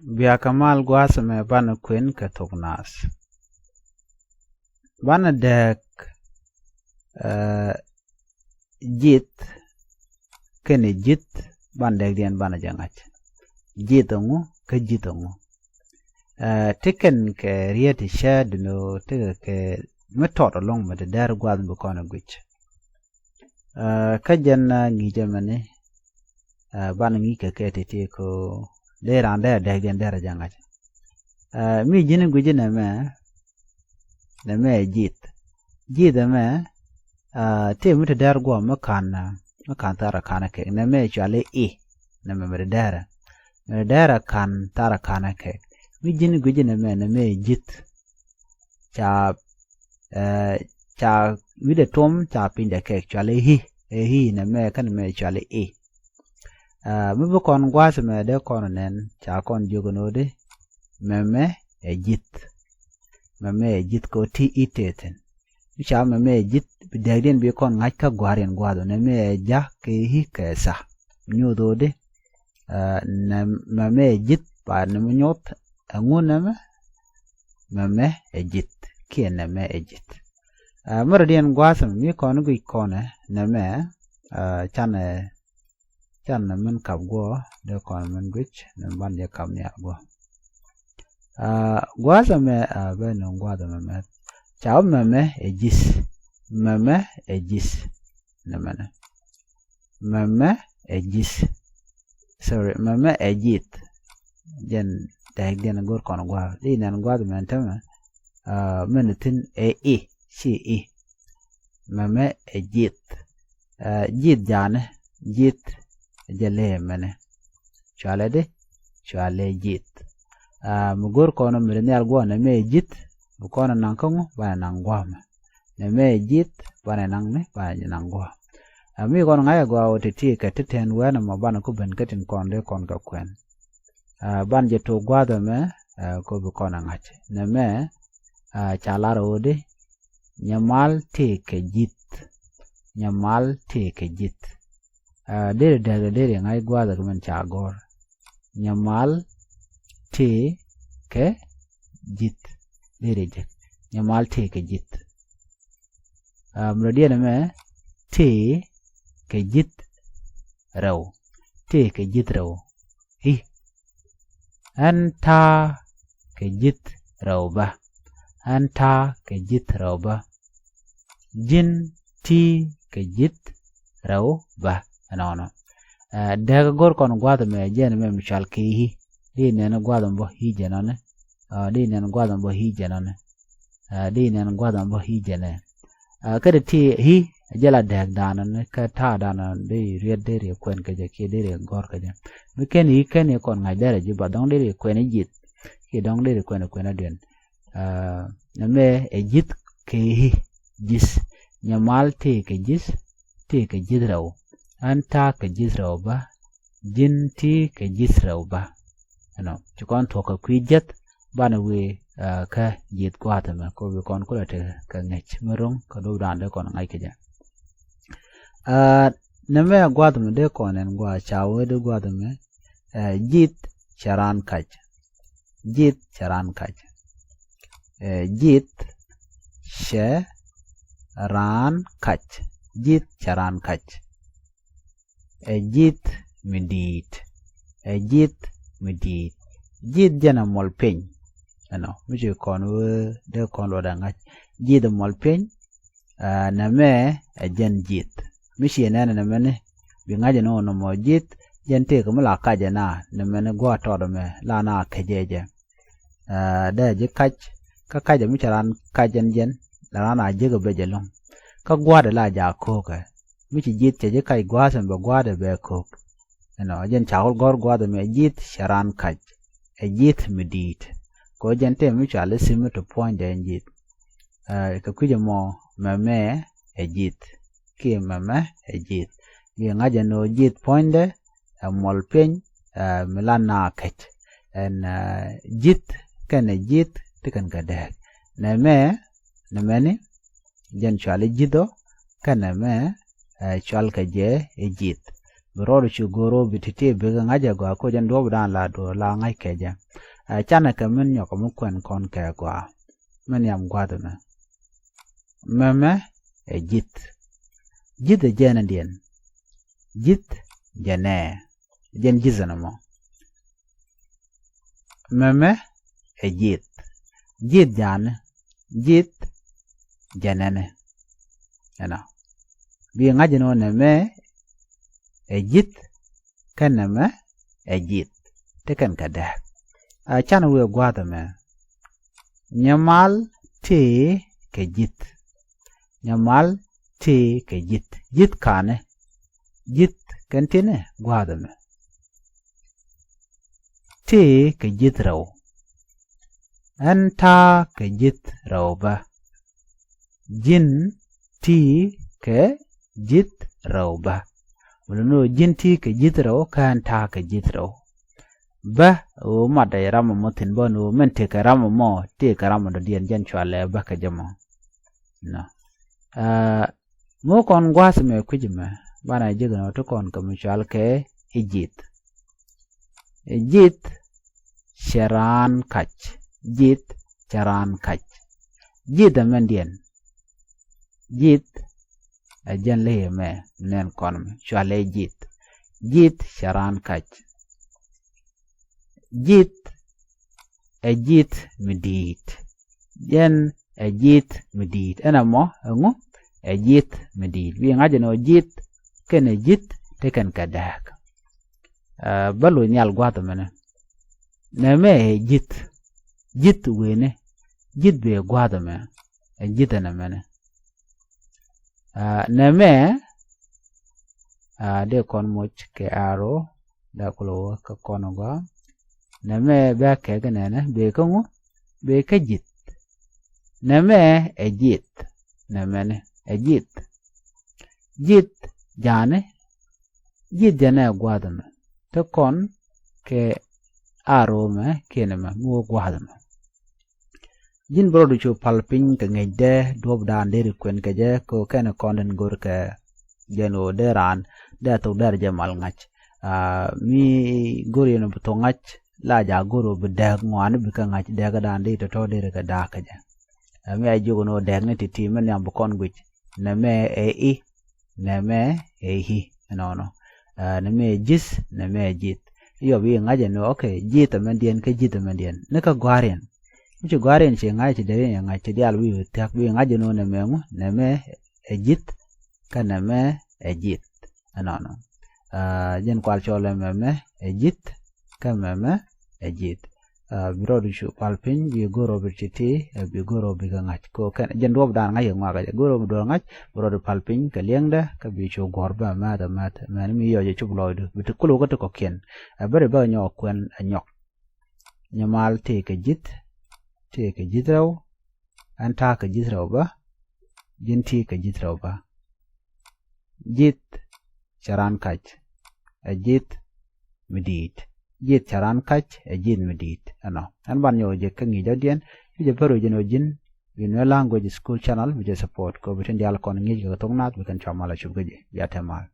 Bia kamal gwasame bana kwen katognas. Bana dek jit kene jit ban dek dian bana jangach. Jitongu ke jitongu. Tiken ke rieti shed no tika ke metot along med der gwad bukona gwich. Kajan ngijamane bana ngika ketiti ko dera ande dek dian dera jangach. Mi jini gwiji neme jit. Jit me te muta der gwa makan tara kana ke neme chale neme medera. Medera kan tara kana ke. Mi jini gwiji neme jit. Cha wide tom cha pinda ke chale hi neme kan me chale Mubukon gwasa me de konen cha kon jogonode meme jit. Meme jit ko ti iteten. Cha meme jit bidagden bi kon ngaka gwaren gwado neme ja ke hi ke sa. Nyodode meme jit pa neme nyot anguneme meme jit ki neme jit. Muradian gwasa mi kon gwi kone neme chan men kap go de kon men gwich ban de kam ne go. Gwasa me ben gwada me cha meme jis nemene meme jis sorry meme jit jen dag den gor kon gwa di nan gwada men tama menetin si meme jit jit jane jit jale mene chale jit mugor kono milenial gwa na me jit bukono nankangu bana nangwa me jit bana nangne bana nangwa mi kono ngaya gwa otiti ka titen wana mabana ko ben katin konde kon ka kwen ban je to gwa da me ko bukono ngache na me chalara ode nyamal te ke jit dere ngai gwa da men chagor nyamal te ke jit dere je nyamal te ke jit mradiana me te ke jit raw hi anta ke jit raw ba jin ti ke jit raw ba no daga gor kon gwada me jen me mishal ke hi di nena gwada mbo hi jenone di nena gwada mbo hi jene kada ti hi jala dag danan ka ta danan de ried de kwen ka je ke de gor ka je mi ken hi ken kon ngai dere je ba dong de kwen jit ke dong de kwen den na me jit ke hi jis nyamal te ke jis te ke jidraw anta ke jisraw ba jinti ke jisraw ba no chukon to ka kwijet bana we ka jit kwata me ko be kon kula te ka ngech merong ka do dande kon ngai ke ja na me gwada me de konen gwa chawe de gwada me jit charan kaj jit she ran kaj jit charan kaj jit midit jit jana molpeny ano muje kon de kon lo danga jit molpeny na me jen jit mishi na me bi ngaje no mo jit jen te ko mala kaje na me gwa to do me la na kejeje da je ka kaje mi charan kajen jen la na je go beje long ka gwa de la ja ko ka michi jit je kai gwasan ba gwada be kok no jen chaul gor gwada me jit sharan kaj jit midit ko jen te mi chale simu to point den jit ka kuje mo meme jit ki meme jit ye ngaje no jit point de mol pen milana kaj en jit kana jit tikan ka de na me ni jen chale jido kana me chal ka je jit bro chu goro bitite be ngaja gwa ko jan do dan la do la ngai ke ja chana ka men yo ko mu kwen kon ke gwa men yam gwa do na meme jit jit de jena dien jit jene jen jizana mo meme jit jit jan jit janene ana bi ngaji no ne me jit kan me jit te kan kada chana we gwada me nyamal te ke jit nyamal te ke jit kane jit kan tene gwada me te ke jit raw anta ke jit raw ba jin ti ke jit raw ba no jin ti ke jit raw kan ta ke jit raw ba o ma da ramo motin bo no men te ka ramo mo te ka ramo do dien jan chwale ba ka jamo no mo kon gwas me kujima bana jigno to kon ka muchal ke ejit sharan kach jit charan kach jit amendien jit ajan le me nen kon chwale jit sharan kach jit ejit medit yen ejit medit ana mo ngo ejit medit wi ngaje no jit ken ejit te kan kadak balu nyal gwata mena na me jit wene jit be gwata me ejit na mena na me de kon moch ke aro da kulo ka kono gwa na me ba ke gana be ko be ka jit na me ejit na mena ejit jit jane jit jane gwada me to kon ke aro me kene me mu gwada me jin brodu chu palpin ke ngede dob dan de kwen ke je ko kene konden gor ke jeno deran de to der jamal ngach mi gori no to ngach la ja goro be de ngwan be ka ngach de ga dan de to de ga da ka je mi ay jogo no de ne ti men yam kon gwich na me e na me e hi no na me jis na me jit yo bi ngaje no okay jit amendien ke jit amendien ne ka gwaren mucho gwaren che ngai che de ngai che dial wi tak bi ngaje no na me e jit ka na me e jit no jen kwal chole me e jit ka me e jit birodu chu palpin bi goro birchiti bi goro bi ngach ko kan jen rob dan ngai ngwa ga goro do ngach birodu palpin ka liengda ka bi chu gorba ma man mi yo je chu bloid bi to kulo ko ko ken bare ba nyo kwen anyok nyamal te ke jit raw anta ke jit raw ba jinti ke jit raw ba jit charan kach jit medit jit charan kach jit medit ano an ban yo je kangi jodien je paro jeno jin in language school channel which support ko bitin dial kon ngi ko tongnat we kan chamala chubge ya temal